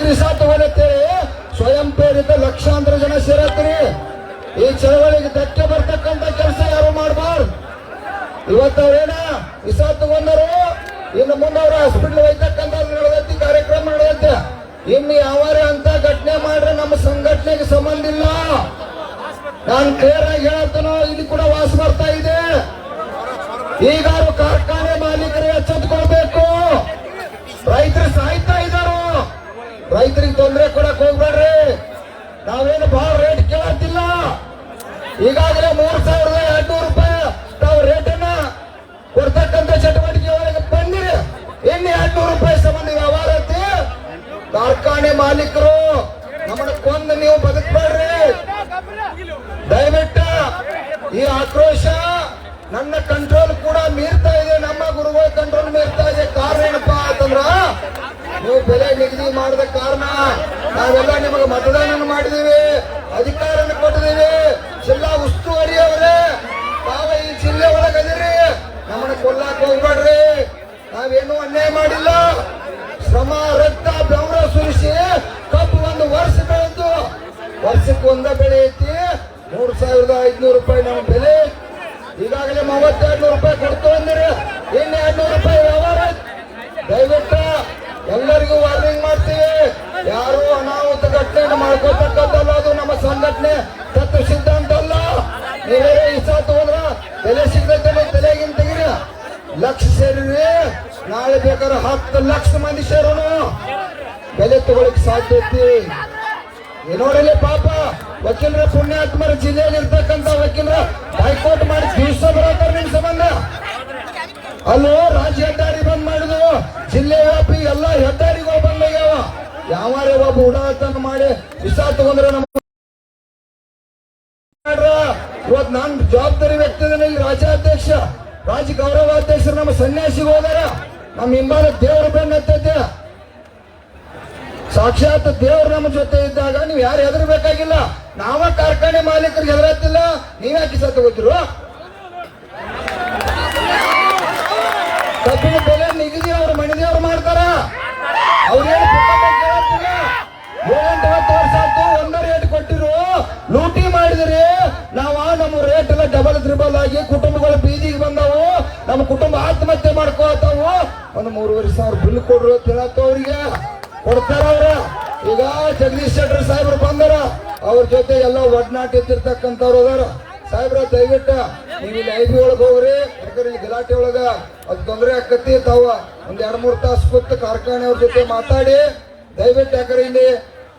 ದಿವಸ ತಗೊಳತ್ತೇಳಿ ಸ್ವಯಂ ಪ್ರೇರಿತ ಲಕ್ಷಾಂತರ ಜನ ಸೇರತ್ರಿ. ಈ ಚಳವಳಿಗೆ ಧಕ್ಕೆ ಬರ್ತಕ್ಕಂತ ಕೆಲಸ ಯಾರು ಮಾಡಬಾರ್ದು. ಇವತ್ತವ್ರೇನ ವಿಸ ತಗೊಂಡರು, ಇನ್ನು ಮುಂದೆ ಅವ್ರ ಹಾಸ್ಪಿಟಲ್ ಒಯ್ತಕ್ಕಂತ ನಡೆದೈತಿ, ಕಾರ್ಯಕ್ರಮ ನಡೆದೈತೆ. ಇನ್ನು ಯಾವಾರೇ ಅಂತ ಘಟನೆ ಮಾಡ್ರೆ ನಮ್ಮ ಸಂಘಟನೆಗೆ ಸಂಬಂಧ ಇಲ್ಲ. ನಾನು ಕ್ಲಿಯರ್ ಆಗಿ ಹೇಳತ್ತನೋ, ಇಲ್ಲಿ ಕೂಡ ವಾಸ ಬರ್ತಾ ಇದೆ. ಈಗಾರು ಕಾರ್ಖಾನೆ ಮಾಲೀಕರಿಗೆ ಎಚ್ಚೆತ್ತುಕೊಳ್ಬೇಕು. ರೈತರು ಸಾಯ್ತಾ ಇದ್ದಾರು, ರೈತರಿಗೆ ತೊಂದರೆ ಕೊಡಕ್ ಹೋಗ್ಬೇಡ್ರಿ. ನಾವೇನು ಬಹಳ ರೇಟ್ ಕೇಳತ್ತಿಲ್ಲ. ಈಗಾಗಲೇ 3,200 ರೂಪಾಯಿ ತಾವು ರೇಟನ್ನ ಕೊಡ್ತಕ್ಕಂಥ ಚಟುವಟಿಕೆ ಒಳಗೆ ಬಂದಿರಿ. ಇನ್ನು 200 ರೂಪಾಯಿ ಸಂಬಂಧ ವ್ಯವಹಾರ ಐತಿ. ಕಾರ್ಖಾನೆ ಮಾಲೀಕರು ನಮ್ಮನ್ನ ಕೊಂದು ನೀವು ಬದುಕಬೇಡ್ರಿ. ದಯವಿಟ್ಟು ಈ ಆಕ್ರೋಶ ನನ್ನ ಕಂಟ್ರೋಲ್ ಕೂಡ ಮೀರ್ತಾ ಇದೆ, ನಮ್ಮ ಗುರುಗಳ ಕಂಟ್ರೋಲ್ ಮೀರ್ತಾ ಇದೆ. ಕಾರಣ ಏನಪ್ಪಾ ಅಂತಂದ್ರ, ನೀವು ಬೆಲೆ ನಿಗದಿ ಮಾಡಿದ ಕಾರಣ ನಾವೆಲ್ಲ ನಿಮಗೆ ಮತದಾನ ಮಾಡಿದೀವಿ, ಅಧಿಕಾರನ ಕೊಟ್ಟಿದ್ದೀವಿ. ಜಿಲ್ಲಾ ಉಸ್ತುವಾರಿ ಅವರೇ ತಾವು ಈ ಜಿಲ್ಲೆ ಒಳಗದಿರಿ, ನಮ್ಮನ್ನ ಕೊಲ್ಲಾಕ್ ಹೋಗ್ಬೇಡ್ರಿ. ನಾವೇನು ಅನ್ಯಾಯ ಮಾಡಿಲ್ಲ. ಶ್ರಮ ರಕ್ತ ಬೆವರ ಸುರಿಸಿ ಕಬ್ಬು ಒಂದು ವರ್ಷ ಬೆಳೆದು ವರ್ಷಕ್ಕೆ ಒಂದ ಬೆಳೆ ಐತಿ. 3,500 ರೂಪಾಯಿ ನಮ್ಮ ಬೆಲೆ. ಈಗಾಗಲೇ 3200 ರೂಪಾಯಿ ಕೊಡ್ತು ಅಂದಿರಿ, ಇನ್ನು 200 ರೂಪಾಯಿ ವ್ಯವಹಾರ. ದಯವಿಟ್ಟು ಎಲ್ಲರಿಗೂ ವಾರ್ನಿಂಗ್ ಮಾಡ್ತೀವಿ. ಯಾರು ಅನಾಹುತ ಘಟನೆಯನ್ನು ಮಾಡ್ಕೊಳ್ತಕ್ಕಂಥಲ್ಲ, ಅದು ನಮ್ಮ ಸಂಘಟನೆ ತತ್ವ ಸಿದ್ಧಾಂತ ಅಲ್ಲ. ನೀವೇ ಇಸ ತಗೊಂಡ್ರ ಬೆಲೆ ಸಿಗ್ತೈತೆ ತಲೆಗಿಂತ ತೆಗಿರಿ. ಲಕ್ಷ ಸೇರಿರಿ, ನಾಳೆ ಬೇಕಾದ್ರೆ 10 ಲಕ್ಷ ಮಂದಿ ಸೇರೋನು ಬೆಲೆ ತಗೊಳಿಕ್ ಸಾಧ್ಯ ಐತಿ. ನೋಡಿಲ್ಲ ಪಾಪ ವಕೀಲರ ಪುಣ್ಯಾತ್ಮರ ಜಿಲ್ಲೆಯಲ್ಲಿ ಇರ್ತಕ್ಕಂಥ ವಕೀಲರ ಹೈಕೋರ್ಟ್ ಮಾಡಿ ದಿವಸ ಬರತ್ತಾರ ನಿಮ್ ಸಂಬಂಧ. ಅಲ್ಲೂ ರಾಜ್ಯ ಹೆದ್ದಾರಿ ಬಂದ್ ಮಾಡಿದ್ವು, ಜಿಲ್ಲೆ ವ್ಯಾಪಿ ಎಲ್ಲ ಹೆದ್ದಾರಿಗಳು ಬಂದಾಗ್ಯಾವ. ಯಾವಾರೇ ಒಬ್ಬ ಉಡಾತನ ಮಾಡಿ ವಿಸ ತಗೊಂಡ್ರೆ ನಮ್ಮ ಇವತ್ತು ನಾನ್ ಜವಾಬ್ದಾರಿ ವ್ಯಕ್ತಿ ಇಲ್ಲಿ ರಾಜ್ಯಾಧ್ಯಕ್ಷ, ರಾಜ್ಯ ಗೌರವಾಧ್ಯಕ್ಷರು ನಮ್ಮ ಸನ್ಯಾಸಿಗೆ ಹೋದಾರ. ನಮ್ಮ ಹಿಂಬಾಲ ದೇವ್ರ ಬೆನ್ನತ್ತೈತೆ. ಸಾಕ್ಷಾತ್ ದೇವ್ರು ನಮ್ಮ ಜೊತೆ ಇದ್ದಾಗ ನೀವು ಯಾರು ಹೆದರ್ಬೇಕಾಗಿಲ್ಲ. ನಾವ ಕಾರ್ಖಾನೆ ಮಾಲೀಕರಿಗೆ ಹೆದರತ್ತಿಲ್ಲ, ನೀವ್ಯಾಕೆ ಕಿಸ ತಗೋತಿರು? ಕಬ್ಬಿನ ಬೆಲೆ ನಿಗದಿ ಅವ್ರ ಮನೆದೇವ್ರು ಮಾಡ್ತಾರ. ಅವ್ರೇನು ಕೇಳತ್ತಿಲ್ಲ. 7-8 ವರ್ಷ ಆಯ್ತು, ಒಂದೇ ರೇಟ್ ಕೊಟ್ಟಿರು, ಲೂಟಿ ಮಾಡಿದ್ರಿ. ನಾವ ನಮ್ಮ ರೇಟ್ ಎಲ್ಲ ಡಬಲ್ ತ್ರಿಬಲ್ ಆಗಿ ಕುಟುಂಬಗಳು ಬೀದಿಗೆ ಬಂದವು. ನಮ್ಮ ಕುಟುಂಬ ಆತ್ಮಹತ್ಯೆ ಮಾಡ್ಕೋತಾವು. ಒಂದು 3,500 ಬಿಲ್ ಕೊಡ್ರು ತಿಳತ್ತ ಅವ್ರಿಗೆ ಕೊಡ್ತಾರ ಅವ್ರ. ಈಗ ಜಗದೀಶ್ ಶೆಟ್ಟರ್ ಸಾಹೇಬ್ರು ಬಂದಾರ, ಅವ್ರ ಜೊತೆ ಎಲ್ಲ ಒಡನಾಟ ಎತ್ತಿರ್ತಕ್ಕಂಥವ್ರು ಅದಾರ. ಸಾಹೇಬ್ರ ದಯವಿಟ್ಟು ನೀವು ಇಲ್ಲಿ ಐಬಿ ಒಳಗೆ ಹೋಗ್ರಿ, ಯಾಕಂದ್ರೆ ಈ ಗಲಾಟೆ ಒಳಗ ಅದು ತೊಂದರೆ ಆಕತಿ. ತಾವ ಒಂದ್ 2-3 ತಾಸು ಕೂತು ಕಾರ್ಖಾನೆ ಅವ್ರ ಜೊತೆ ಮಾತಾಡಿ ದಯವಿಟ್ಟು, ಯಾಕಂದ್ರೆ ಇಲ್ಲಿ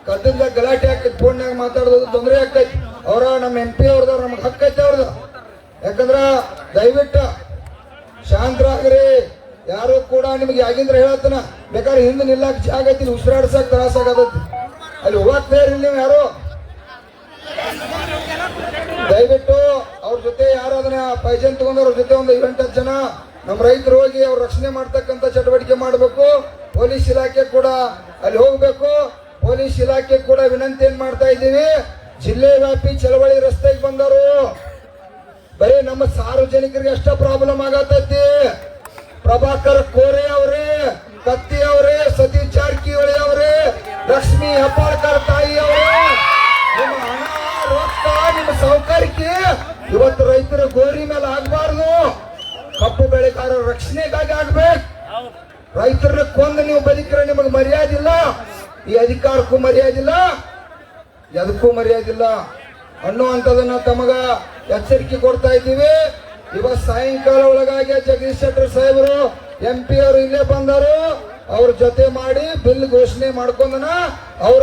ಕದ್ದದ ಗಲಾಟೆ ಆಕೈತಿ, ಫೋನ್ಯಾಗ ಮಾತಾಡೋದು ತೊಂದರೆ ಆಕೈತಿ. ಅವ್ರ ನಮ್ಮ MP ಅವ್ರದವ್ರ ನಮ್ಗೆ ಹಕ್ಕೈತಿ ಅವ್ರದ್ದು. ಯಾಕಂದ್ರ ದಯವಿಟ್ಟು ಶಾಂತರಾಗ್ರಿ. ಯಾರು ಕೂಡ ನಿಮ್ಗೆ ಆಗಿಂದ್ರ ಹೇಳತ್ತನ ಬೇಕಾದ್ರೆ ಹಿಂದೆ ನಿಲ್ಲಾಕ ಜಾಗ ಐತಿ, ಉಸಿರಾಡ್ಸಕ್ ತ್ರಾಸ ಆಗತೈತಿ. ಅಲ್ಲಿ ಹೋಗಕ್ ನೀವು ಯಾರು ದಯವಿಟ್ಟು ಅವ್ರ ಜೊತೆ ಯಾರು ಅದನ್ನ ಪೈಜನ್ ತಗೊಂಡವ್ರ ಜೊತೆ ಒಂದು 7-8 ಜನ ನಮ್ಮ ರೈತರು ಹೋಗಿ ಅವ್ರ ರಕ್ಷಣೆ ಮಾಡ್ತಕ್ಕಂಥ ಚಟುವಟಿಕೆ ಮಾಡಬೇಕು. ಪೊಲೀಸ್ ಇಲಾಖೆ ಕೂಡ ಅಲ್ಲಿ ಹೋಗ್ಬೇಕು. ಪೊಲೀಸ್ ಇಲಾಖೆ ಕೂಡ ವಿನಂತಿ ಏನ್ ಮಾಡ್ತಾ ಇದ್ದೀವಿ, ಜಿಲ್ಲೆ ವ್ಯಾಪಿ ಚಳವಳಿ ರಸ್ತೆಗೆ ಬಂದರು. ಬರೀ ನಮ್ಮ ಸಾರ್ವಜನಿಕರಿಗೆ ಅಷ್ಟ ಪ್ರಾಬ್ಲಮ್ ಆಗತೈತಿ. ಪ್ರಭಾಕರ್ ಕೋರೆ ಅವರೇ, ಕತ್ತಿ ಅವರೇ, ಸತೀಶ್ ಜಾರಕಿಹೊಳಿ ಅವರೇ, ಲಕ್ಷ್ಮೀ ಹೆಬ್ಬಾಳ್ಕರ್ ತಾಯಿ ಅವರೇ, ನಿಮ್ಮ ಹಣ ರೊಕ್ಕ ನಿಮ್ಮ ಸೌಕರ್ಯಕ್ಕೆ ಇವತ್ತು ರೈತರ ಗೋರಿ ಮೇಲೆ ಆಗ್ಬಾರ್ದು. ಕಬ್ಬು ಬೆಳೆಗಾರರ ರಕ್ಷಣೆಗಾಗಿ ಆಗ್ಬೇಕು. ರೈತರನ್ನ ಕೊಂದು ನೀವು ಬದುಕಿದ್ರೆ ನಿಮಗೆ ಮರ್ಯಾದಿಲ್ಲ, ಈ ಅಧಿಕಾರಕ್ಕೂ ಮರ್ಯಾದಿಲ್ಲ, ಎದಕ್ಕೂ ಮರ್ಯಾದಿಲ್ಲ ಅನ್ನುವಂಥದನ್ನ ತಮಗ ಎಚ್ಚರಿಕೆ ಕೊಡ್ತಾ ಇದ್ದೀವಿ. ಇವತ್ತು ಸಾಯಂಕಾಲ ಒಳಗಾಗಿ ಜಗದೀಶ್ ಶೆಟ್ಟರ್ ಸಾಹೇಬರು MP ಅವರು ಇಲ್ಲೇ ಬಂದರು. ಅವ್ರ ಜೊತೆ ಮಾಡಿ ಬಿಲ್ ಘೋಷಣೆ ಮಾಡ್ಕೊಂಡನ ಅವ್ರ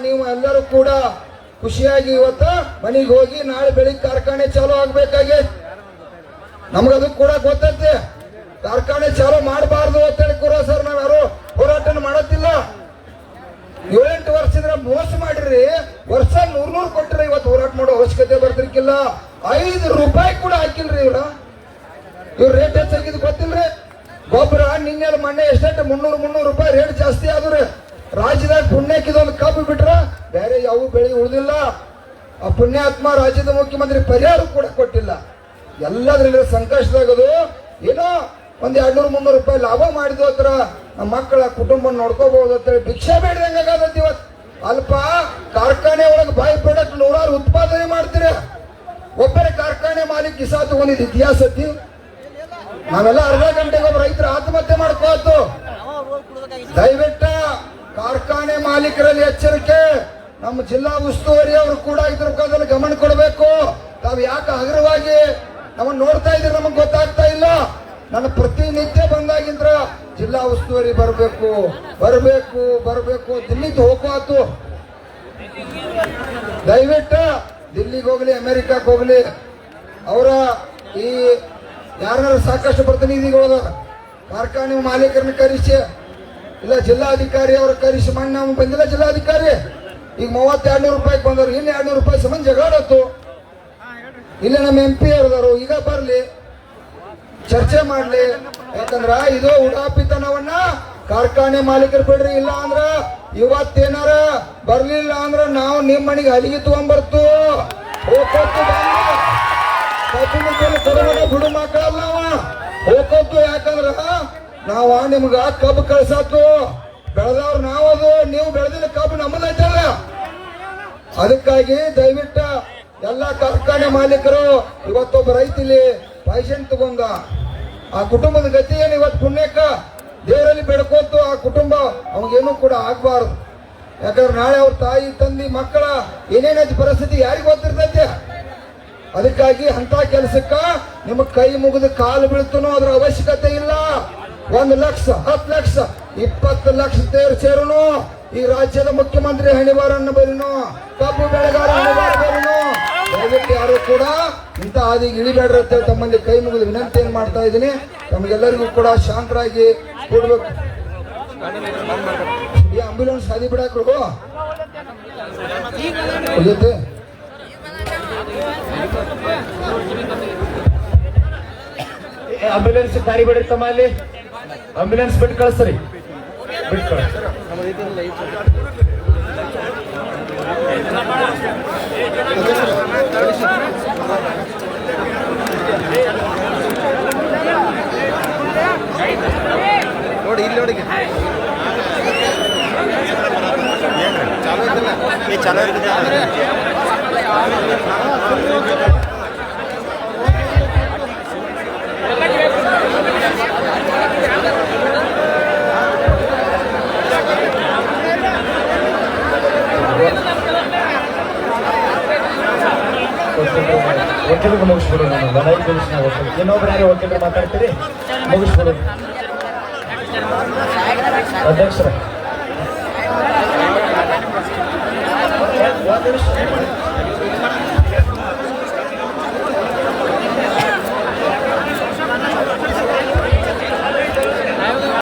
ನೀವು ಎಲ್ಲರೂ ಕೂಡ ಖುಷಿಯಾಗಿ ಇವತ್ತು ಮನೆಗೆ ಹೋಗಿ ನಾಳೆ ಬೆಳಿಗ್ಗೆ ಕಾರ್ಖಾನೆ ಚಾಲೂ ಆಗ್ಬೇಕಾಗಿ. ನಮ್ಗದು ಕೂಡ ಗೊತ್ತೈತೆ, ಕಾರ್ಖಾನೆ ಚಾಲೂ ಮಾಡಬಾರ್ದು ಅಂತೇಳಿ ಕೂಡ ಸರ್ ನಾವ್ ಯಾರು ಹೋರಾಟ ಮಾಡತ್ತಿಲ್ಲ. 7-8 ವರ್ಷದಿಂದ ಮೋಸ ಮಾಡಿರಿ, ವರ್ಷ 100 ಕೊಟ್ಟಿರಿ. ಇವತ್ತು ಹೋರಾಟ ಮಾಡೋ ಅವಶ್ಯಕತೆ ಬರ್ತಿರ್ಕಿಲ್ಲ. 5 ರೂಪಾಯಿ ಕೂಡ ಹಾಕಿಲ್ರಿ ಇವ್ರ ರೇಟ್ ಹೆಚ್ಚಾಗಿದ್ದು ಗೊತ್ತಿಲ್ರಿ. ಗೊಬ್ಬರ ನಿನ್ನೆಲ್ಲ ಮೊನ್ನೆ ಎಷ್ಟಂటే 300 ರೂಪಾಯಿ ರೇಟ್ ಜಾಸ್ತಿ ಆದ್ರಿ. ರಾಜ್ಯದಾಗ ಪುಣ್ಯಕ್ಕಿದೊಂದು ಕಬ್ಬು ಬಿಟ್ರ ಬೇರೆ ಯಾವ ಬೆಳೆ ಉಳಿದಿಲ್ಲ. ಆ ಪುಣ್ಯಾತ್ಮ ರಾಜ್ಯದ ಮುಖ್ಯಮಂತ್ರಿ ಪರಿಹಾರ ಕೂಡ ಕೊಟ್ಟಿಲ್ಲ. ಎಲ್ಲದ್ರಲ್ಲಿ ಸಂಕಷ್ಟದಾಗದು ಏನೋ ಒಂದ್ 200-300 ರೂಪಾಯಿ ಲಾಭ ಮಾಡಿದ್ವು ಹತ್ರ ನಮ್ಮ ಮಕ್ಕಳ ಕುಟುಂಬ ನೋಡ್ಕೋಬಹುದು ಅಂತೇಳಿ ಭಿಕ್ಷೆ ಬೇಡ್ದಂಗ ಆಗತ್ತೆ ಇವತ್ತು. ಅಲ್ಪ ಕಾರ್ಖಾನೆ ಒಳಗೆ ಬೈ ಪ್ರಾಡಕ್ಟ್ ನೂರಾರು ಉತ್ಪಾದನೆ ಮಾಡ್ತೀರ, ಒಬ್ಬರೇ ಕಾರ್ಖಾನೆ ಮಾಲೀಕ ಕಿಸಾ ತಗೊಂಡಿದ್ದು ಇತಿಹಾಸ ಐತಿ. ನಾವೆಲ್ಲ ಅರ್ಧ ಗಂಟೆಗೆ ಒಬ್ಬ ರೈತರ ಆತ್ಮಹತ್ಯೆ ಮಾಡ್ಕೋತು. ದಯವಿಟ್ಟು ಕಾರ್ಖಾನೆ ಮಾಲೀಕರಲ್ಲಿ ಎಚ್ಚರಿಕೆ. ನಮ್ಮ ಜಿಲ್ಲಾ ಉಸ್ತುವಾರಿ ಅವರು ಕೂಡ ಇದ್ರ ಮುಖಾಂತರ ಗಮನ ಕೊಡಬೇಕು. ತಾವು ಯಾಕೆ ಹಗುರವಾಗಿ ನಮ್ಮನ್ನು ನೋಡ್ತಾ ಇದ್ದೀರಿ ನಮಗೆ ಗೊತ್ತಾಗ್ತಾ ಇಲ್ಲ. ನಾನು ಪ್ರತಿನಿತ್ಯ ಬಂದಾಗಿಂದ್ರ ಜಿಲ್ಲಾ ಉಸ್ತುವಾರಿ ಬರಬೇಕು ಬರಬೇಕು ಬರಬೇಕು ದಿಲ್ಲಿಗೆ ಹೋಗ್ಬಾತು. ದಯವಿಟ್ಟು ದಿಲ್ಲಿಗೆ ಹೋಗ್ಲಿ ಅಮೆರಿಕಕ್ಕೆ ಹೋಗ್ಲಿ ಅವರ ಈ ಯಾರು ಸಾಕಷ್ಟು ಪ್ರತಿನಿಧಿಗಳು ಕಾರ್ಖಾನೆ ಮಾಲೀಕರನ್ನ ಕರೆಸಿ, ಇಲ್ಲ ಜಿಲ್ಲಾಧಿಕಾರಿ ಅವರ ಕರೆಸಿ. ಮಣ್ಣು ನಾವು ಬಂದಿಲ್ಲ ಜಿಲ್ಲಾಧಿಕಾರಿ, ಈಗ 3200 ರೂಪಾಯಿಗೆ ಬಂದವರು, ಇನ್ನು 200 ರೂಪಾಯಿ ಸಂಬಂಧ ಜಗಾಡತ್ತು. ಇಲ್ಲ ನಮ್ಮ MP ಅವ್ರದಾರು, ಈಗ ಬರ್ಲಿ ಚರ್ಚೆ ಮಾಡ್ಲಿ. ಯಾಕಂದ್ರ ಇದು ಉಡಾಪಿತನವನ್ನ ಕಾರ್ಖಾನೆ ಮಾಲೀಕರು ಬಿಡ್ರಿ. ಇಲ್ಲ ಅಂದ್ರ ಇವತ್ತೇನಾರ ಬರ್ಲಿಲ್ಲ ಅಂದ್ರ ನಾವು ನಿಮ್ಮ ಮನೆಗೆ ಅಲಿಗೆ ತಗೊಂಡ್ಬರ್ತು ಹೋಗ್ಕೊತ್ತು ಬಿಡು ಮಕ್ಕಳಲ್ಲ ಹೋಗ್ಕೊತ್ತು. ಯಾಕಂದ್ರ ನಾವ ನಿಮ್ಗ ಕಬ್ಬು ಕಳ್ಸತ್ತು, ಬೆಳೆದವ್ರು ನಾವದು, ನೀವು ಬೆಳೆದಿಲ್ಲ ಕಬ್ಬು ನಮ್ಮದೈತಲ್ಲ. ಅದಕ್ಕಾಗಿ ದಯವಿಟ್ಟು ಎಲ್ಲ ಕಾರ್ಖಾನೆ ಮಾಲೀಕರು, ಇವತ್ತೊಬ್ಬ ರೈತಲ್ಲಿ ಪೈಸೆಂಟ್ ತಗೊಂಡ ಆ ಕುಟುಂಬದ ಗತಿ ಏನು ಇವತ್ತು ಪುಣ್ಯಕ್ಕ ದೇವರಲ್ಲಿ ಬೆಡ್ಕೋತು ಆ ಕುಟುಂಬ ಅವಾಗೇನು ಕೂಡ ಆಗ್ಬಾರ್ದು. ಯಾಕಂದ್ರೆ ನಾಳೆ ಅವ್ರ ತಾಯಿ ತಂದಿ ಮಕ್ಕಳ ಏನೇನೈತಿ ಪರಿಸ್ಥಿತಿ ಯಾರಿಗೂ ಗೊತ್ತಿರ್ತೈತೆ. ಅದಕ್ಕಾಗಿ ಅಂತ ಕೆಲಸಕ್ಕ ನಿಮಗ್ ಕೈ ಮುಗಿದು ಕಾಲು ಬೀಳ್ತನೋ ಅದ್ರ ಅವಶ್ಯಕತೆ ಇಲ್ಲ. 1 ಲಕ್ಷ 10 ಲಕ್ಷ 20 ಲಕ್ಷ ಸೇರುನು ಈ ರಾಜ್ಯದ ಮುಖ್ಯಮಂತ್ರಿ ಹಣಿವಾರನ್ನ ಬರೀನು, ಕಬ್ಬು ಬೆಳೆಗಾರ ಹಣಿವಾರ ಬರೀನು. ದಯವಿಟ್ಟು ಯಾರು ಕೂಡ ಇಂಥ ಹಾದಿಗೆ ಇಳಿಬೇಡ್ರಿ ಅಂತೇಳಿ ತಮ್ಮಲ್ಲಿ ಕೈ ಮುಗಿದು ವಿನಂತಿಯನ್ನು ಮಾಡ್ತಾ ಇದ್ದೀನಿ. ತಮಗೆಲ್ಲರಿಗೂ ಕೂಡ ಶಾಂತರಾಗಿ ಕೂಡ್ಬೇಕು. ಈ ಆಂಬ್ಯುಲೆನ್ಸ್ ಹಾದಿ ಬಿಡಾಕ್ರು ಆಂಬ್ಯುಲೆನ್ಸ್ ದಾರಿ ಬಿಡ್ರಿ ತಮ್ಮ, ಅಲ್ಲಿ ಆಂಬ್ಯುಲೆನ್ಸ್ ಬಿಟ್ಟು ಕಳಿಸ್ರಿ, ಬಿಟ್ಟು ಕಳಿಸ್ರಿ. ನೋಡಿ ಇಲ್ಲಿ ನೋಡಿ ಚಾಲು ಐತಲ್ಲ, ಈ ಚಾಲು ಇರ್ತದೆ. ವಕೀಲರಿಗೆ ಮುಗಿಸ್ಬಿಡು. ನಾನು ಲಡಾಯಿ ಪೊಲೀಸ್ನ ವಕೀಲ, ಇನ್ನೊಬ್ರು ಯಾರು ವಕೀಲರು ಮಾತಾಡ್ತೀರಿ, ಮುಗಿಸ್ಬಿಡು. ಅಧ್ಯಕ್ಷರ